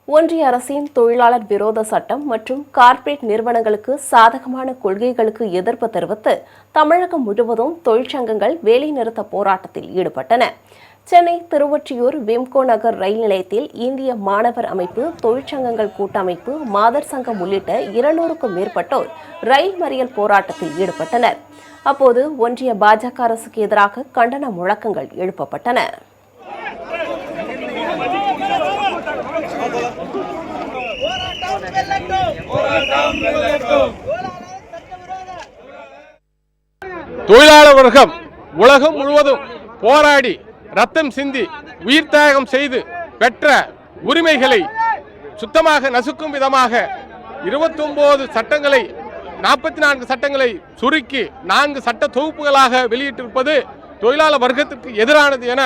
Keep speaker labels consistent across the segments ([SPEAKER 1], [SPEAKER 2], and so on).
[SPEAKER 1] ஒன்றிய அரசின் தொழிலாளர் விரோத சட்டம் மற்றும் கார்ப்பரேட் நிறுவனங்களுக்கு சாதகமான கொள்கைகளுக்கு எதிர்ப்பு தெரிவித்து தமிழகம் முழுவதும் தொழிற்சங்கங்கள் வேலைநிறுத்த போராட்டத்தில் ஈடுபட்டன. சென்னை திருவொற்றியூர் விம்கோ நகர் ரயில் நிலையத்தில் இந்திய மாணவர் அமைப்பு, தொழிற்சங்கங்கள் கூட்டமைப்பு, மாதர் சங்கம் உள்ளிட்ட 200க்கும் மேற்பட்டோர் ரயில் மறியல் போராட்டத்தில் ஈடுபட்டனர். அப்போது ஒன்றிய பாஜக அரசுக்கு எதிராக கண்டன முழக்கங்கள் எழுப்பப்பட்டன.
[SPEAKER 2] தொழிலாளர் வர்க்கம் உலகம் முழுவதும் போராடி ரத்தம் சிந்தி உயிர் தியாகம் செய்து பெற்ற உரிமைகளை சுத்தமாக நசுக்கும் விதமாக 29 சட்டங்களை 44 சட்டங்களை சுருக்கி 4 சட்ட தொகுப்புகளாக வெளியிட்டிருப்பது தொழிலாளர் வர்க்கத்திற்கு எதிரானது என.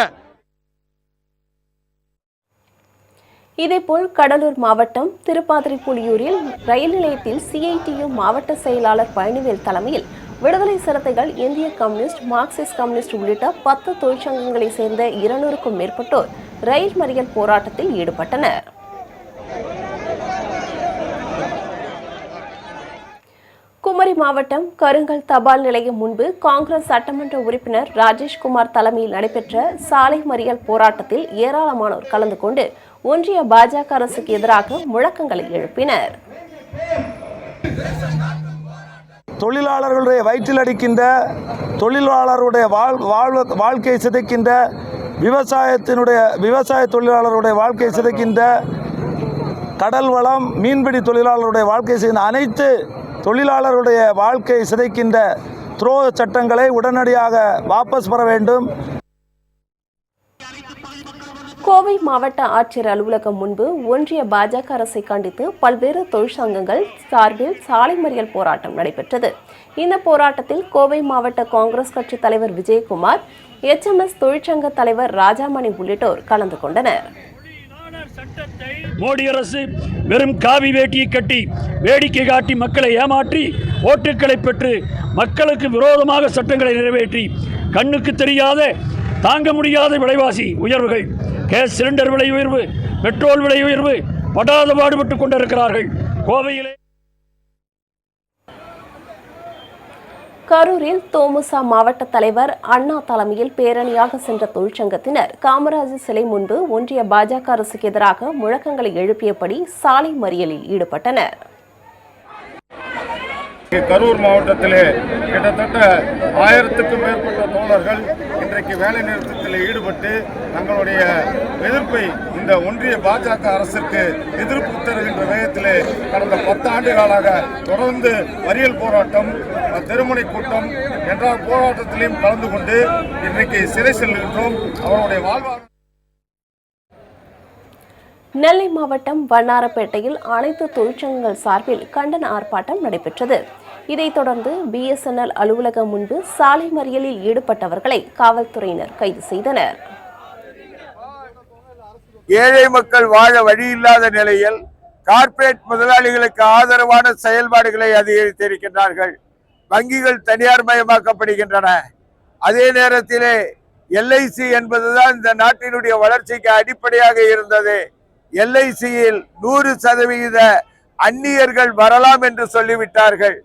[SPEAKER 1] இதேபோல் கடலூர் மாவட்டம் திருப்பாதிரிப்புலியூரில் ரயில் நிலையத்தில் சிஐடியு மாவட்ட செயலாளர் பழனிவேல் தலைமையில் விடுதலை சிறுத்தைகள், இந்திய கம்யூனிஸ்ட், மார்க்சிஸ்ட் கம்யூனிஸ்ட் உள்ளிட்ட 10 தொழிற்சங்கங்களை சேர்ந்த 200க்கும் மேற்பட்டோர் ரயில் மறியல் போராட்டத்தில் ஈடுபட்டனர். குமரி மாவட்டம் கருங்கல் தபால் நிலையம் முன்பு காங்கிரஸ் சட்டமன்ற உறுப்பினர் ராஜேஷ்குமார் தலைமையில் நடைபெற்ற சாலை மறியல் போராட்டத்தில் ஏராளமானோர் கலந்து கொண்டு ஒன்றிய பாஜக அரசுக்கு எதிராக முழக்கங்களை எழுப்பினர்.
[SPEAKER 3] தொழிலாளர்களுடைய வயிற்றில் அடிக்கின்ற, தொழிலாளருடைய வாழ்க்கை சிதைக்கின்ற, விவசாய தொழிலாளருடைய வாழ்க்கை சிதைக்கின்ற, கடல் வளம் மீன்பிடி தொழிலாளருடைய வாழ்க்கை செய்கின்ற அனைத்து தொழிலாளருடைய வாழ்க்கை சிதைக்கின்ற துரோக சட்டங்களை உடனடியாக வாபஸ் பெற வேண்டும்.
[SPEAKER 1] கோவை மாவட்ட ஆட்சியர் அலுவலகம் முன்பு ஒன்றிய பாஜக அரசை கண்டித்து பல்வேறு தொழிற்சங்கங்கள் சார்பில் சாலை மறியல் போராட்டம் நடைபெற்றது. இந்த போராட்டத்தில் கோவை மாவட்ட காங்கிரஸ் கட்சி தலைவர் விஜயகுமார், HMS தொழிற்சங்க தலைவர் ராஜாமணி உள்ளிட்டோர் கலந்து கொண்டனர்.
[SPEAKER 4] மோடி அரசு வெறும் காவி வேட்டியை கட்டி வேடிக்கை காட்டி மக்களை ஏமாற்றி ஓட்டுக்களை பெற்று மக்களுக்கு விரோதமாக சட்டங்களை நிறைவேற்றி கண்ணுக்கு தெரியாத தாங்க முடியாத விலைவாசி உயர்வுகள், கேஸ் சிலிண்டர் விலை உயர்வு, பெட்ரோல் விலை உயர்வு படாத பாடுபட்டுக் கொண்டிருக்கிறார்கள். கோவையிலே
[SPEAKER 1] கரூரில் தோமுச மாவட்ட தலைவர் அண்ணா தலைமையில் பேரணியாக சென்ற தொழிற்சங்கத்தினர் காமராஜர் சிலை முன்பு ஒன்றிய பாஜக அரசுக்கு எதிராக முழக்கங்களை எழுப்பியபடி சாலை மறியலில் ஈடுபட்டனர்.
[SPEAKER 5] கரூர் மாவட்டத்திலே கிட்டத்தட்ட 1000க்கும் மேற்பட்ட தோழர்கள் இன்றைக்கு வேலை நிறுத்தத்தில் ஈடுபட்டு தங்களுடைய எதிர்ப்பை இந்த ஒன்றிய பாஜக அரசுக்கு எதிர்ப்பு தருகின்ற வேகத்திலே கடந்த 10 ஆண்டுகளாக தொடர்ந்து மறியல் போராட்டம், தெருமுனை கூட்டம் என்ற போராட்டத்திலையும் கலந்து கொண்டு இன்றைக்கு சிறை செல்கின்றோம். அவருடைய வாழ்வாதாரம்.
[SPEAKER 1] நெல்லை மாவட்டம் வண்ணாரப்பேட்டையில் அனைத்து தொழிற்சங்கங்கள் சார்பில் கண்டன ஆர்ப்பாட்டம் நடைபெற்றது. இதைத் தொடர்ந்து BSNL அலுவலகம் முன்பு சாலை மறியலில் ஈடுபட்டவர்களை காவல்துறையினர் கைது செய்தனர்.
[SPEAKER 6] ஏழை மக்கள் வாழ வழியில்லாத நிலையில் கார்ப்பரேட் முதலாளிகளுக்கு ஆதரவான செயல்பாடுகளை அதிகரித்திருக்கின்றார்கள். வங்கிகள் தனியார் மயமாக்கப்படுகின்றன. அதே நேரத்திலே LIC என்பதுதான் இந்த நாட்டினுடைய வளர்ச்சிக்கு அடிப்படையாக இருந்தது. LICயில் 100% அந்நியர்கள் வரலாம் என்று சொல்லிவிட்டார்கள்.